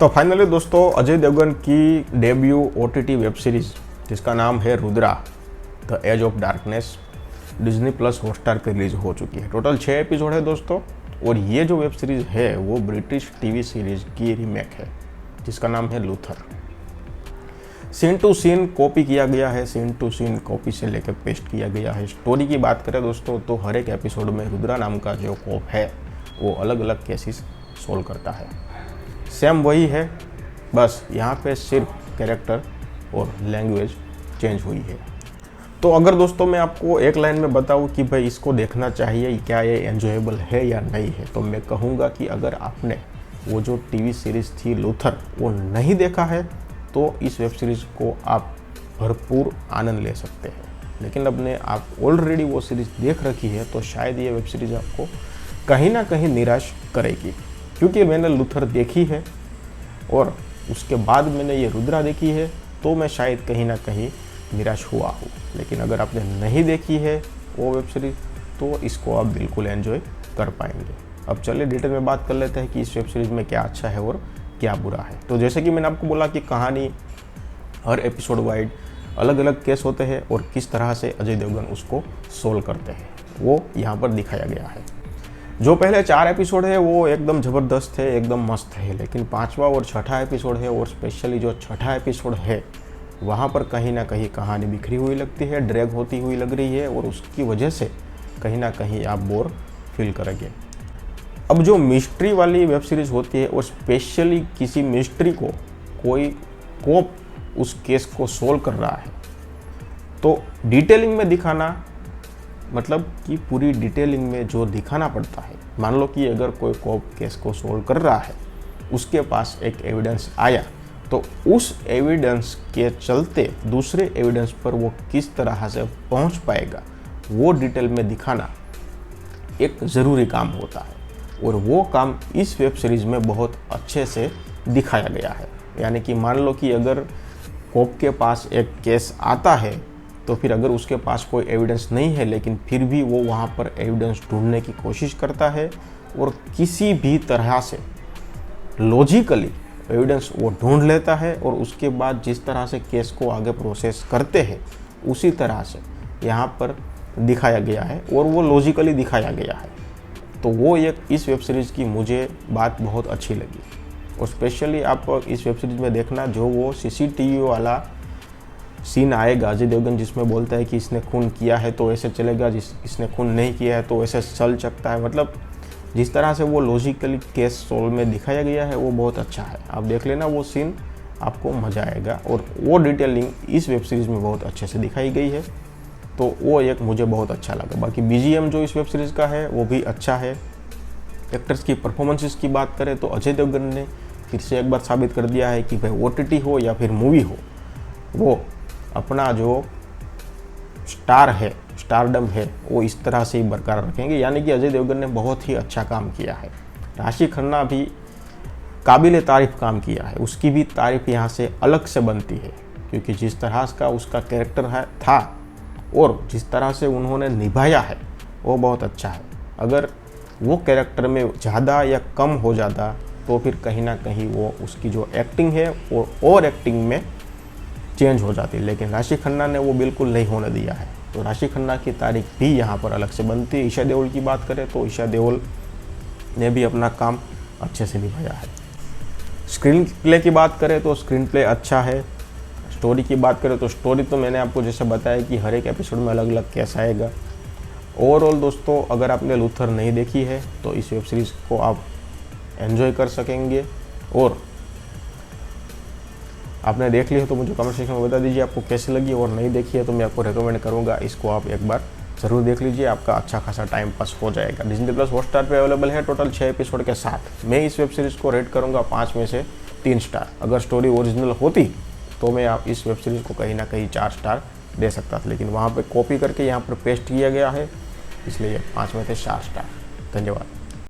तो फाइनली दोस्तों अजय देवगन की डेब्यू ओटीटी वेब सीरीज़ जिसका नाम है Rudra the edge of darkness Disney plus Hotstar पर रिलीज हो चुकी है। टोटल 6 एपिसोड है दोस्तों, और ये जो वेब सीरीज़ है वो ब्रिटिश टीवी सीरीज़ की रीमेक है जिसका नाम है Luther. Scene to scene copy किया गया है, सीन टू सीन कॉपी से लेकर पेस्ट किया गया है। स्टोरी की बात करें दोस्तों तो हर एक एपिसोड में रुद्रा नाम का जो कॉप है वो अलग अलग केसेस सोल्व करता है। सेम वही है, बस यहाँ पे सिर्फ कैरेक्टर और लैंग्वेज चेंज हुई है। तो अगर दोस्तों मैं आपको एक लाइन में बताऊँ कि भाई इसको देखना चाहिए, क्या ये एन्जॉयबल है या नहीं है, तो मैं कहूँगा कि अगर आपने वो जो टीवी सीरीज़ थी लूथर वो नहीं देखा है तो इस वेब सीरीज़ को आप भरपूर आनंद ले सकते हैं। लेकिन अपने आप ऑलरेडी वो सीरीज़ देख रखी है तो शायद ये वेब सीरीज़ आपको कहीं ना कहीं निराश करेगी, क्योंकि मैंने लूथर देखी है और उसके बाद मैंने ये रुद्रा देखी है तो मैं शायद कहीं ना कहीं निराश हुआ हूँ। लेकिन अगर आपने नहीं देखी है वो वेब सीरीज़ तो इसको आप बिल्कुल एंजॉय कर पाएंगे। अब चलिए डिटेल में बात कर लेते हैं कि इस वेब सीरीज़ में क्या अच्छा है और क्या बुरा है। तो जैसे कि मैंने आपको बोला कि कहानी हर एपिसोड वाइड अलग अलग केस होते हैं और किस तरह से अजय देवगन उसको सोल्व करते हैं वो यहाँ पर दिखाया गया है। जो पहले 4 एपिसोड है वो एकदम ज़बरदस्त है, एकदम मस्त है, लेकिन 5वां और 6ठा एपिसोड है और स्पेशली जो 6ठा एपिसोड है वहाँ पर कहीं ना कहीं कहानी बिखरी हुई लगती है, ड्रैग होती हुई लग रही है और उसकी वजह से कहीं ना कहीं आप बोर फील करेंगे। अब जो मिस्ट्री वाली वेब सीरीज़ होती है और स्पेशली किसी मिस्ट्री को कोई कोप उस केस को सोल्व कर रहा है तो डिटेलिंग में दिखाना, मतलब कि पूरी डिटेलिंग में जो दिखाना पड़ता है। मान लो कि अगर कोई कोप केस को सोल्व कर रहा है, उसके पास एक एविडेंस आया तो उस एविडेंस के चलते दूसरे एविडेंस पर वो किस तरह से पहुंच पाएगा वो डिटेल में दिखाना एक ज़रूरी काम होता है, और वो काम इस वेब सीरीज़ में बहुत अच्छे से दिखाया गया है। यानी कि मान लो कि अगर कोप के पास एक केस आता है तो फिर अगर उसके पास कोई एविडेंस नहीं है लेकिन फिर भी वो वहाँ पर एविडेंस ढूंढने की कोशिश करता है और किसी भी तरह से लॉजिकली एविडेंस वो ढूंढ लेता है और उसके बाद जिस तरह से केस को आगे प्रोसेस करते हैं उसी तरह से यहाँ पर दिखाया गया है और वो लॉजिकली दिखाया गया है। तो वो एक इस वेब सीरीज़ की मुझे बात बहुत अच्छी लगी। और स्पेशली आप इस वेब सीरीज़ में देखना जो वो सीसीटीवी वाला सीन आएगा अजय देवगन जिसमें बोलता है कि इसने खून किया है तो ऐसे चलेगा, इसने खून नहीं किया है तो ऐसे चल सकता है। मतलब जिस तरह से वो लॉजिकली केस सोल्व में दिखाया गया है वो बहुत अच्छा है। आप देख लेना वो सीन, आपको मज़ा आएगा। और वो डिटेलिंग इस वेब सीरीज़ में बहुत अच्छे से दिखाई गई है तो वो एक मुझे बहुत अच्छा लगा। बाकी बीजीएम जो इस वेब सीरीज़ का है वो भी अच्छा है। एक्टर्स की परफॉर्मेंसेस की बात करें तो अजय देवगन ने फिर से एक बार साबित कर दिया है कि भाई ओटीटी हो या फिर मूवी हो, वो अपना जो स्टार है, स्टारडम है, वो इस तरह से ही बरकरार रखेंगे। यानी कि अजय देवगन ने बहुत ही अच्छा काम किया है। राशि खन्ना भी काबिल तारीफ़ काम किया है, उसकी भी तारीफ़ यहाँ से अलग से बनती है, क्योंकि जिस तरह का उसका कैरेक्टर है था और जिस तरह से उन्होंने निभाया है वो बहुत अच्छा है। अगर वो कैरेक्टर में ज़्यादा या कम हो जाता तो फिर कहीं ना कहीं वो उसकी जो एक्टिंग है वो और एक्टिंग में चेंज हो जाती, लेकिन राशि खन्ना ने वो बिल्कुल नहीं होने दिया है। तो राशि खन्ना की तारीफ भी यहाँ पर अलग से बनती है। ईशा देओल की बात करें तो ईशा देओल ने भी अपना काम अच्छे से निभाया है। स्क्रीन प्ले की बात करें तो स्क्रीन प्ले अच्छा है। स्टोरी की बात करें तो स्टोरी तो मैंने आपको जैसे बताया कि हर एक एपिसोड में अलग अलग केस आएगा। ओवरऑल दोस्तों अगर आपने लूथर नहीं देखी है तो इस वेब सीरीज़ को आप एंजॉय कर सकेंगे, और आपने देख ली है तो मुझे कमेंट सेक्शन में बता दीजिए आपको कैसी लगी, और नहीं देखी है तो मैं आपको रेकमेंड करूँगा इसको आप एक बार ज़रूर देख लीजिए, आपका अच्छा खासा टाइम पास हो जाएगा। डिज्नी प्लस हॉटस्टार पे अवेलेबल है टोटल 6 एपिसोड के साथ। मैं इस वेब सीरीज़ को रेट करूँगा 5 में से 3 स्टार। अगर स्टोरी ओरिजिनल होती तो मैं आप इस वेब सीरीज़ को कहीं ना कहीं 4 स्टार दे सकता था, लेकिन वहाँ पर कॉपी करके यहाँ पर पेस्ट किया गया है, इसलिए 5 में से 4 स्टार। धन्यवाद।